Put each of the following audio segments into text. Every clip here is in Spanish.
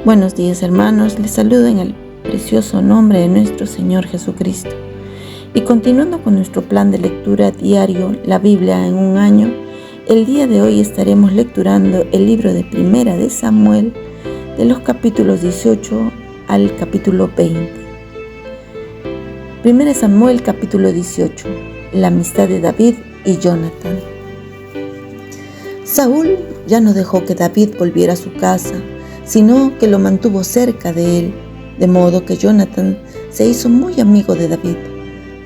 Buenos días, hermanos, les saludo en el precioso nombre de nuestro Señor Jesucristo. Y continuando con nuestro plan de lectura diario, la Biblia en un año, el día de hoy estaremos lecturando el libro de Primera de Samuel, de los capítulos 18 al capítulo 20. Primera de Samuel, capítulo 18, la amistad de David y Jonathan. Saúl ya no dejó que David volviera a su casa, sino que lo mantuvo cerca de él, de modo que Jonathan se hizo muy amigo de David.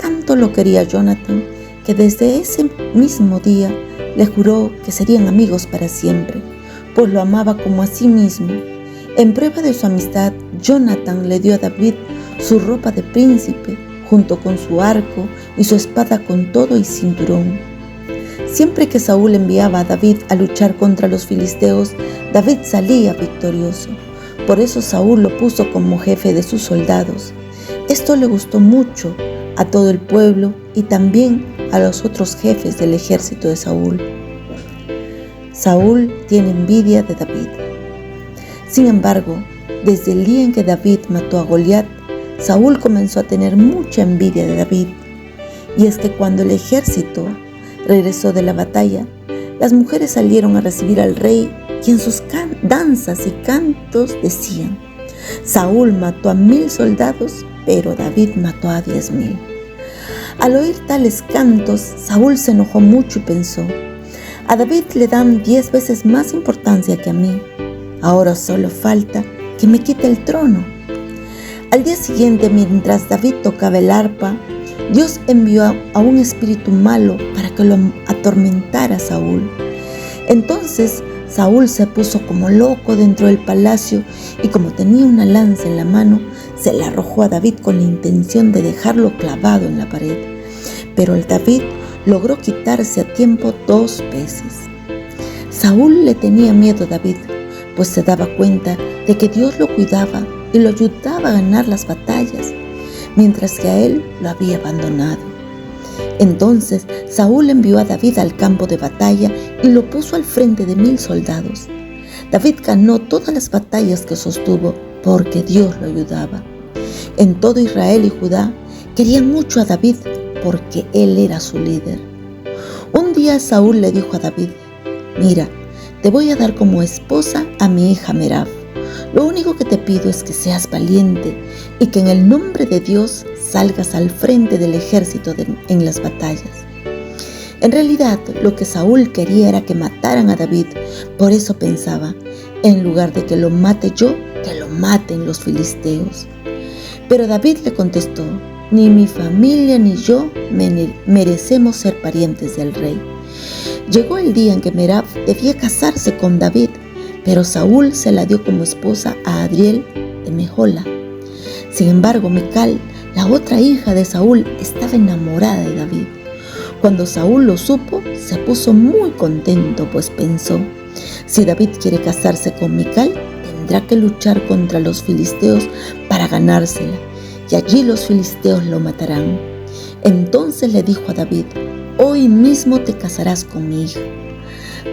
Tanto lo quería Jonathan que desde ese mismo día le juró que serían amigos para siempre, pues lo amaba como a sí mismo. En prueba de su amistad, Jonathan le dio a David su ropa de príncipe, junto con su arco y su espada con todo y cinturón. Siempre que Saúl enviaba a David a luchar contra los filisteos, David salía victorioso. Por eso Saúl lo puso como jefe de sus soldados. Esto le gustó mucho a todo el pueblo y también a los otros jefes del ejército de Saúl. Saúl tiene envidia de David. Sin embargo, desde el día en que David mató a Goliat, Saúl comenzó a tener mucha envidia de David. Y es que cuando el ejército regresó de la batalla, las mujeres salieron a recibir al rey, y en sus danzas y cantos decían: Saúl mató a 1000 soldados, pero David mató a 10,000. Al oír tales cantos, Saúl se enojó mucho y pensó: a David le dan 10 veces más importancia que a mí. Ahora solo falta que me quite el trono. Al día siguiente, mientras David tocaba el arpa, Dios envió a un espíritu malo para que lo atormentara a Saúl. Entonces Saúl se puso como loco dentro del palacio y, como tenía una lanza en la mano, se la arrojó a David con la intención de dejarlo clavado en la pared. Pero el David logró quitarse a tiempo 2 veces. Saúl le tenía miedo a David, pues se daba cuenta de que Dios lo cuidaba y lo ayudaba a ganar las batallas, mientras que a él lo había abandonado. Entonces Saúl envió a David al campo de batalla y lo puso al frente de 1000 soldados. David ganó todas las batallas que sostuvo porque Dios lo ayudaba. En todo Israel y Judá querían mucho a David porque él era su líder. Un día Saúl le dijo a David: mira, te voy a dar como esposa a mi hija Merab. Lo único que te pido es que seas valiente y que en el nombre de Dios salgas al frente del ejército en las batallas. En realidad, lo que Saúl quería era que mataran a David. Por eso pensaba: en lugar de que lo mate yo, que lo maten los filisteos. Pero David le contestó: ni mi familia ni yo merecemos ser parientes del rey. Llegó el día en que Merab debía casarse con David, pero Saúl se la dio como esposa a Adriel de Mejola. Sin embargo, Mical, la otra hija de Saúl, estaba enamorada de David. Cuando Saúl lo supo, se puso muy contento, pues pensó: si David quiere casarse con Mical, tendrá que luchar contra los filisteos para ganársela, y allí los filisteos lo matarán. Entonces le dijo a David: hoy mismo te casarás con mi hija.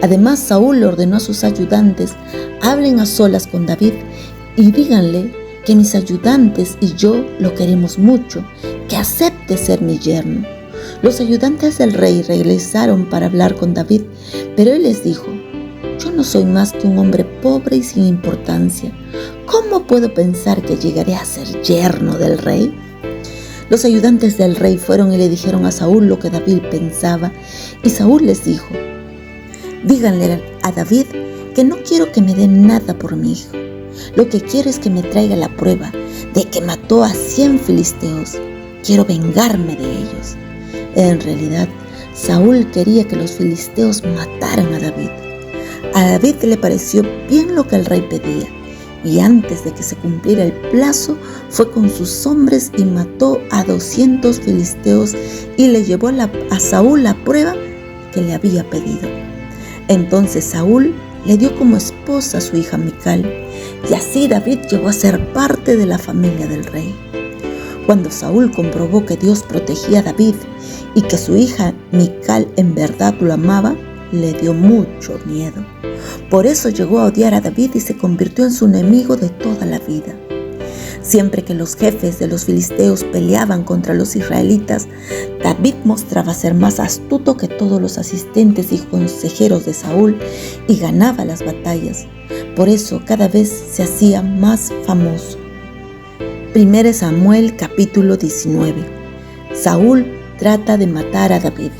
Además, Saúl le ordenó a sus ayudantes: hablen a solas con David y díganle que mis ayudantes y yo lo queremos mucho, que acepte ser mi yerno. Los ayudantes del rey regresaron para hablar con David, pero él les dijo: yo no soy más que un hombre pobre y sin importancia. ¿Cómo puedo pensar que llegaré a ser yerno del rey? Los ayudantes del rey fueron y le dijeron a Saúl lo que David pensaba, y Saúl les dijo: díganle a David que no quiero que me dé nada por mi hijo. Lo que quiero es que me traiga la prueba de que mató a 100 filisteos. Quiero vengarme de ellos. En realidad, Saúl quería que los filisteos mataran a David. A David le pareció bien lo que el rey pedía, y antes de que se cumpliera el plazo, fue con sus hombres y mató a 200 filisteos y le llevó a Saúl la prueba que le había pedido. Entonces Saúl le dio como esposa a su hija Mical, y así David llegó a ser parte de la familia del rey. Cuando Saúl comprobó que Dios protegía a David y que su hija Mical en verdad lo amaba, le dio mucho miedo. Por eso llegó a odiar a David y se convirtió en su enemigo de toda la vida. Siempre que los jefes de los filisteos peleaban contra los israelitas, David mostraba ser más astuto que todos los asistentes y consejeros de Saúl y ganaba las batallas. Por eso cada vez se hacía más famoso. 1 Samuel capítulo 19. Saúl trata de matar a David.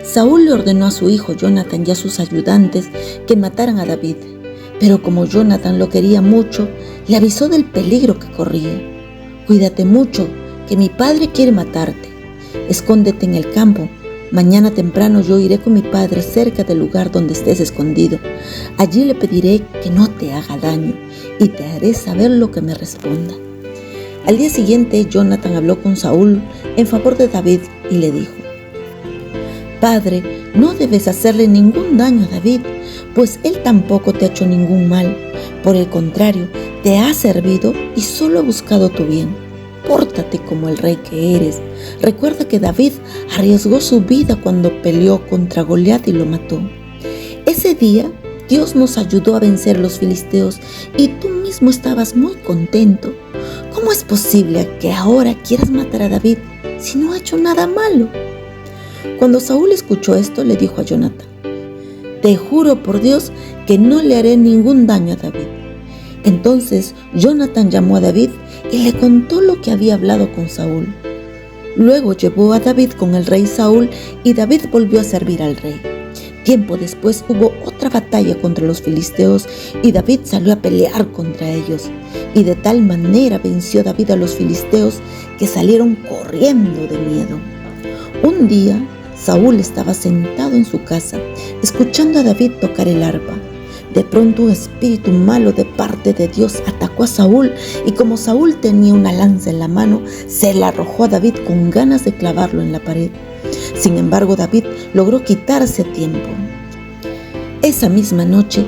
Saúl le ordenó a su hijo Jonatán y a sus ayudantes que mataran a David, pero como Jonatán lo quería mucho, le avisó del peligro que corría. «Cuídate mucho, que mi padre quiere matarte. Escóndete en el campo. Mañana temprano yo iré con mi padre cerca del lugar donde estés escondido. Allí le pediré que no te haga daño y te haré saber lo que me responda». Al día siguiente, Jonatán habló con Saúl en favor de David y le dijo: «Padre, no debes hacerle ningún daño a David, pues él tampoco te ha hecho ningún mal. Por el contrario, te ha servido y solo ha buscado tu bien. Pórtate como el rey que eres. Recuerda que David arriesgó su vida cuando peleó contra Goliat y lo mató. Ese día, Dios nos ayudó a vencer a los filisteos y tú mismo estabas muy contento. ¿Cómo es posible que ahora quieras matar a David si no ha hecho nada malo?». Cuando Saúl escuchó esto, le dijo a Jonatán: «Te juro por Dios que no le haré ningún daño a David». Entonces Jonatán llamó a David y le contó lo que había hablado con Saúl. Luego llevó a David con el rey Saúl y David volvió a servir al rey. Tiempo después hubo otra batalla contra los filisteos y David salió a pelear contra ellos. Y de tal manera venció David a los filisteos que salieron corriendo de miedo. Un día, Saúl estaba sentado en su casa, escuchando a David tocar el arpa. De pronto un espíritu malo de parte de Dios atacó a Saúl y como Saúl tenía una lanza en la mano, se la arrojó a David con ganas de clavarlo en la pared. Sin embargo, David logró quitarse a tiempo. Esa misma noche,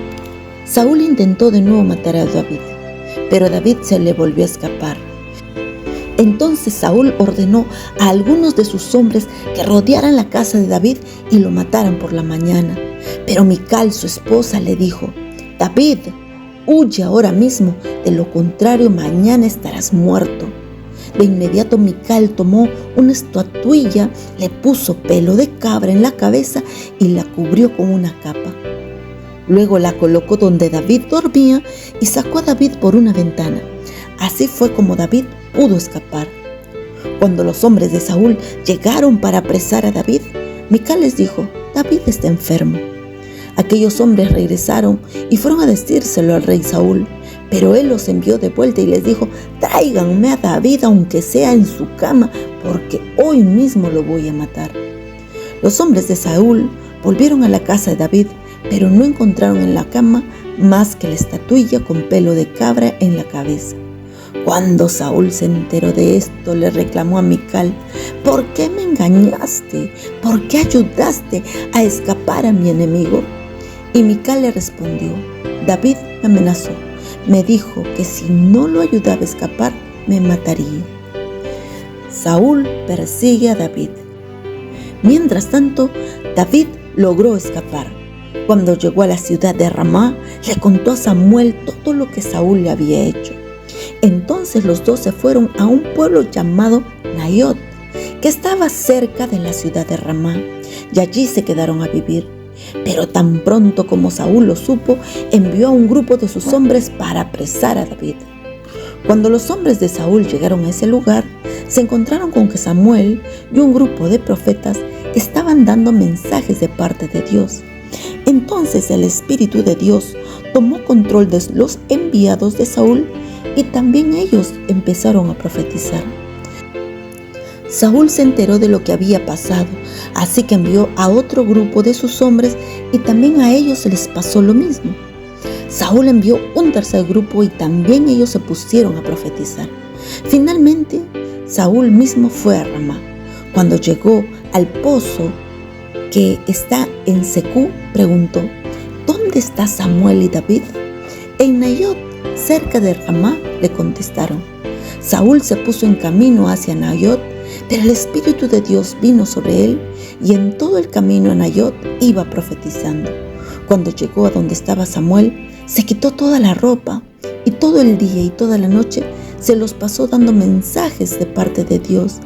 Saúl intentó de nuevo matar a David, pero David se le volvió a escapar. Entonces Saúl ordenó a algunos de sus hombres que rodearan la casa de David y lo mataran por la mañana. Pero Mical, su esposa, le dijo: «David, huye ahora mismo, de lo contrario mañana estarás muerto». De inmediato Mical tomó una estatuilla, le puso pelo de cabra en la cabeza y la cubrió con una capa. Luego la colocó donde David dormía y sacó a David por una ventana. Así fue como David pudo escapar. Cuando los hombres de Saúl llegaron para apresar a David, Mical les dijo: «David está enfermo». Aquellos hombres regresaron y fueron a decírselo al rey Saúl, pero él los envió de vuelta y les dijo: «Tráiganme a David aunque sea en su cama, porque hoy mismo lo voy a matar». Los hombres de Saúl volvieron a la casa de David, pero no encontraron en la cama más que la estatuilla con pelo de cabra en la cabeza. Cuando Saúl se enteró de esto, le reclamó a Mical: «¿Por qué me engañaste? ¿Por qué ayudaste a escapar a mi enemigo?». Y Mical le respondió: «David me amenazó. Me dijo que si no lo ayudaba a escapar, me mataría». Saúl persigue a David. Mientras tanto, David logró escapar. Cuando llegó a la ciudad de Ramá, le contó a Samuel todo lo que Saúl le había hecho. Entonces los dos se fueron a un pueblo llamado Naiot, que estaba cerca de la ciudad de Ramá, y allí se quedaron a vivir. Pero tan pronto como Saúl lo supo, envió a un grupo de sus hombres para apresar a David. Cuando los hombres de Saúl llegaron a ese lugar, se encontraron con que Samuel y un grupo de profetas estaban dando mensajes de parte de Dios. Entonces el Espíritu de Dios tomó control de los enviados de Saúl y también ellos empezaron a profetizar. Saúl se enteró de lo que había pasado, así que envió a otro grupo de sus hombres y también a ellos les pasó lo mismo. Saúl envió un tercer grupo y también ellos se pusieron a profetizar. Finalmente, Saúl mismo fue a Ramá. Cuando llegó al pozo que está en Secú, preguntó: «¿Dónde está Samuel y David?». «En Naiot, cerca de Ramá», le contestaron. Saúl se puso en camino hacia Naiot, Pero el Espíritu de Dios vino sobre él y en todo el camino a Nayot iba profetizando. Cuando llegó a donde estaba Samuel, se quitó toda la ropa y todo el día y toda la noche se los pasó dando mensajes de parte de Dios.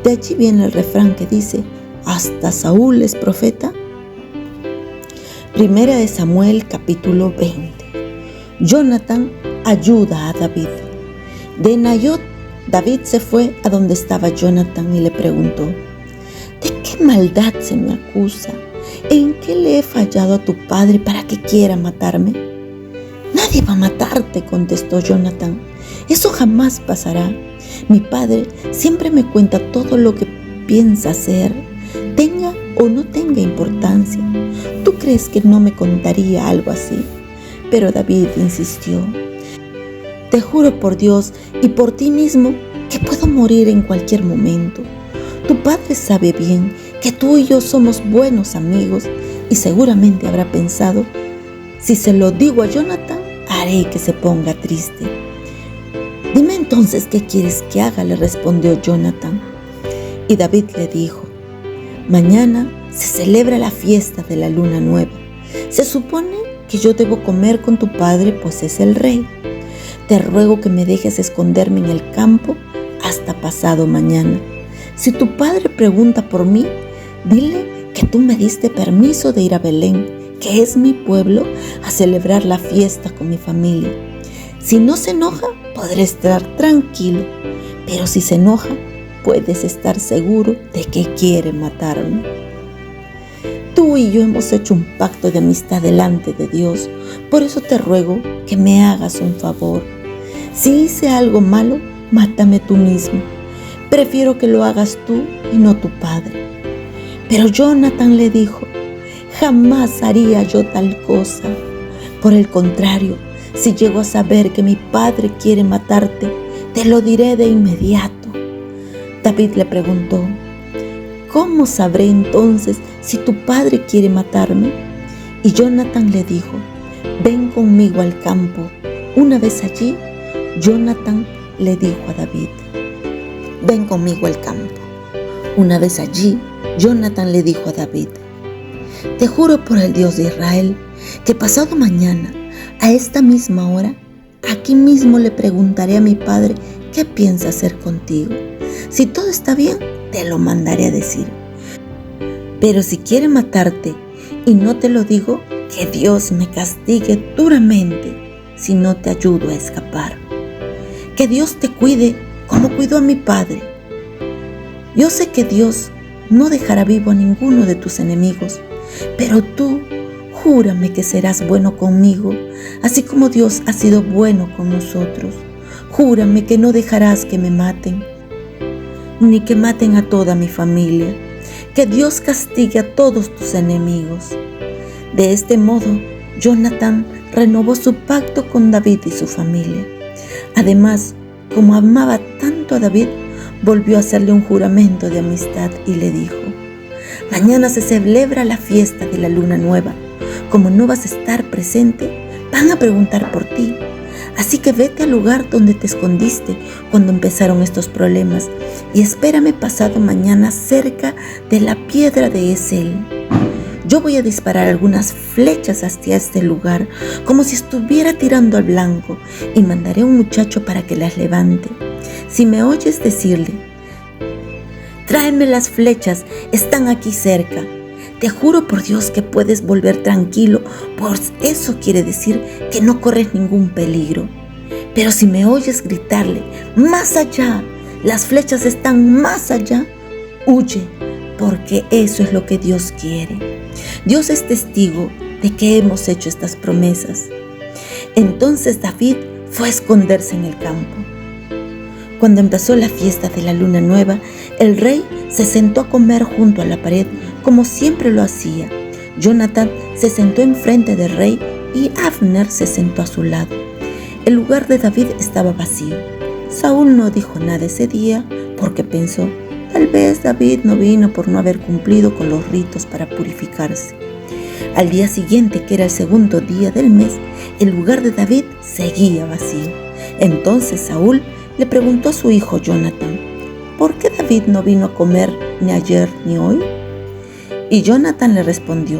De allí viene el refrán que dice: ¿hasta Saúl es profeta? Primera de Samuel, capítulo 20. Jonatán ayuda a David. De Nayot, David se fue a donde estaba Jonatán y le preguntó: ¿de qué maldad se me acusa? ¿En qué le he fallado a tu padre para que quiera matarme? Nadie va a matarte, contestó Jonatán. Eso jamás pasará. Mi padre siempre me cuenta todo lo que piensa hacer, tenga o no tenga importancia. ¿Tú crees que no me contaría algo así? Pero David insistió: te juro por Dios y por ti mismo que puedo morir en cualquier momento. Tu padre sabe bien que tú y yo somos buenos amigos y seguramente habrá pensado: si se lo digo a Jonatán, haré que se ponga triste. Dime entonces qué quieres que haga, le respondió Jonatán. Y David le dijo: mañana se celebra la fiesta de la luna nueva. Se supone que yo debo comer con tu padre, pues es el rey. Te ruego que me dejes esconderme en el campo hasta pasado mañana. Si tu padre pregunta por mí, dile que tú me diste permiso de ir a Belén, que es mi pueblo, a celebrar la fiesta con mi familia. Si no se enoja, podré estar tranquilo, pero si se enoja, puedes estar seguro de que quiere matarme. Tú y yo hemos hecho un pacto de amistad delante de Dios, por eso te ruego que me hagas un favor. Si hice algo malo, mátame tú mismo. Prefiero que lo hagas tú y no tu padre. Pero Jonatán le dijo: jamás haría yo tal cosa. Por el contrario, si llego a saber que mi padre quiere matarte, te lo diré de inmediato. David le preguntó: ¿cómo sabré entonces si tu padre quiere matarme? Y Jonatán le dijo: ven conmigo al campo. Una vez allí, Jonatán le dijo a David: ven conmigo al campo. Una vez allí, Jonatán le dijo a David: te juro por el Dios de Israel que pasado mañana, a esta misma hora, aquí mismo le preguntaré a mi padre qué piensa hacer contigo. Si todo está bien, te lo mandaré a decir. Pero si quiere matarte y no te lo digo, que Dios me castigue duramente si no te ayudo a escapar. Que Dios te cuide como cuidó a mi padre. Yo sé que Dios no dejará vivo a ninguno de tus enemigos, pero tú júrame que serás bueno conmigo, así como Dios ha sido bueno con nosotros. Júrame que no dejarás que me maten, ni que maten a toda mi familia. Que Dios castigue a todos tus enemigos. De este modo, Jonatán renovó su pacto con David y su familia. Además, como amaba tanto a David, volvió a hacerle un juramento de amistad y le dijo: mañana se celebra la fiesta de la luna nueva. Como no vas a estar presente, van a preguntar por ti. Así que vete al lugar donde te escondiste cuando empezaron estos problemas y espérame pasado mañana cerca de la piedra de Esel. Yo voy a disparar algunas flechas hacia este lugar como si estuviera tirando al blanco y mandaré a un muchacho para que las levante. Si me oyes decirle: tráeme las flechas, están aquí cerca, te juro por Dios que puedes volver tranquilo, pues eso quiere decir que no corres ningún peligro. Pero si me oyes gritarle: más allá, las flechas están más allá, huye, porque eso es lo que Dios quiere. Dios es testigo de que hemos hecho estas promesas. Entonces David fue a esconderse en el campo. Cuando empezó la fiesta de la luna nueva, el rey se sentó a comer junto a la pared, como siempre lo hacía. Jonatán se sentó enfrente del rey y Abner se sentó a su lado. El lugar de David estaba vacío. Saúl no dijo nada ese día porque pensó: tal vez David no vino por no haber cumplido con los ritos para purificarse. Al día siguiente, que era el segundo día del mes, el lugar de David seguía vacío. Entonces Saúl le preguntó a su hijo Jonatán: ¿por qué David David no vino a comer ni ayer ni hoy? Y Jonatán le respondió: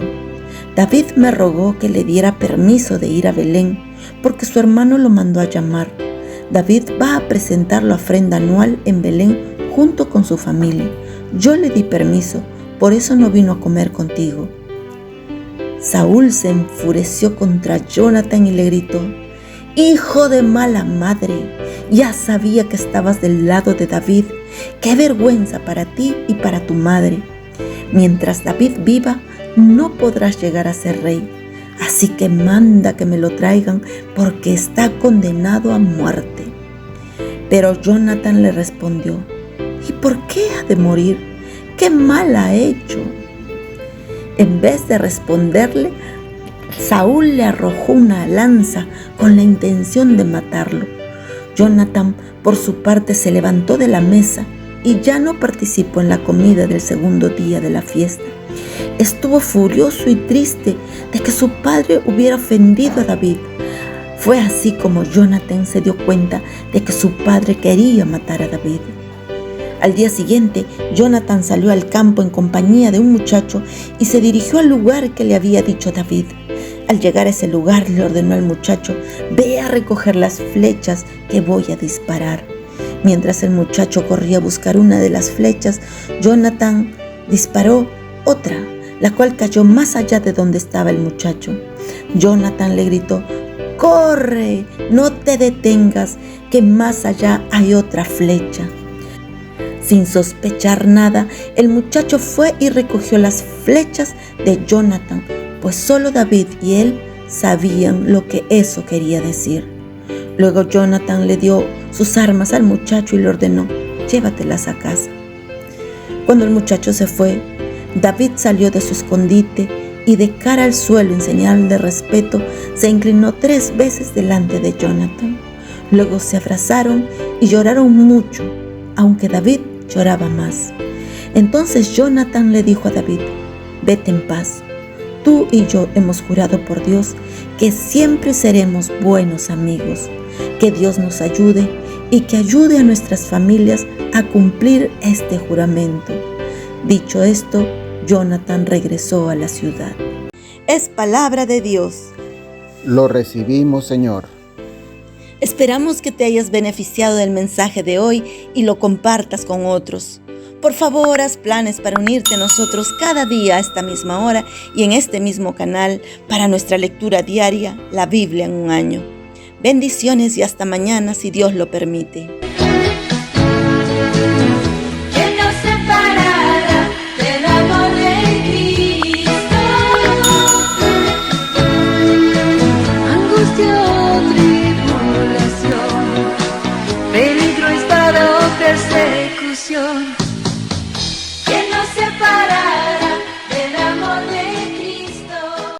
David me rogó que le diera permiso de ir a Belén, porque su hermano lo mandó a llamar. David va a presentar la ofrenda anual en Belén junto con su familia. Yo le di permiso, por eso no vino a comer contigo. Saúl se enfureció contra Jonatán y le gritó: ¡Hijo de mala madre! Ya sabía que estabas del lado de David. ¡Qué vergüenza para ti y para tu madre! Mientras David viva, no podrás llegar a ser rey. Así que manda que me lo traigan, porque está condenado a muerte. Pero Jonatán le respondió: ¿y por qué ha de morir? ¿Qué mal ha hecho? En vez de responderle, Saúl le arrojó una lanza con la intención de matarlo. Jonatán, por su parte, se levantó de la mesa y ya no participó en la comida del segundo día de la fiesta. Estuvo furioso y triste de que su padre hubiera ofendido a David. Fue así como Jonatán se dio cuenta de que su padre quería matar a David. Al día siguiente, Jonatán salió al campo en compañía de un muchacho y se dirigió al lugar que le había dicho David. Al llegar a ese lugar, le ordenó al muchacho: ve a recoger las flechas que voy a disparar. Mientras el muchacho corría a buscar una de las flechas, Jonatán disparó otra, la cual cayó más allá de donde estaba el muchacho. Jonatán le gritó: ¡corre! No te detengas, que más allá hay otra flecha. Sin sospechar nada, el muchacho fue y recogió las flechas de Jonatán, pues solo David y él sabían lo que eso quería decir. Luego Jonatán le dio sus armas al muchacho y le ordenó: llévatelas a casa. Cuando el muchacho se fue, David salió de su escondite y de cara al suelo, en señal de respeto, se inclinó 3 veces delante de Jonatán. Luego se abrazaron y lloraron mucho, aunque David lloraba más. Entonces Jonatán le dijo a David: vete en paz. Tú y yo hemos jurado por Dios que siempre seremos buenos amigos. Que Dios nos ayude y que ayude a nuestras familias a cumplir este juramento. Dicho esto, Jonatán regresó a la ciudad. Es palabra de Dios. Lo recibimos, Señor. Esperamos que te hayas beneficiado del mensaje de hoy y lo compartas con otros. Por favor, haz planes para unirte a nosotros cada día a esta misma hora y en este mismo canal para nuestra lectura diaria, la Biblia en un año. Bendiciones y hasta mañana si Dios lo permite. Peligro, espada o persecución.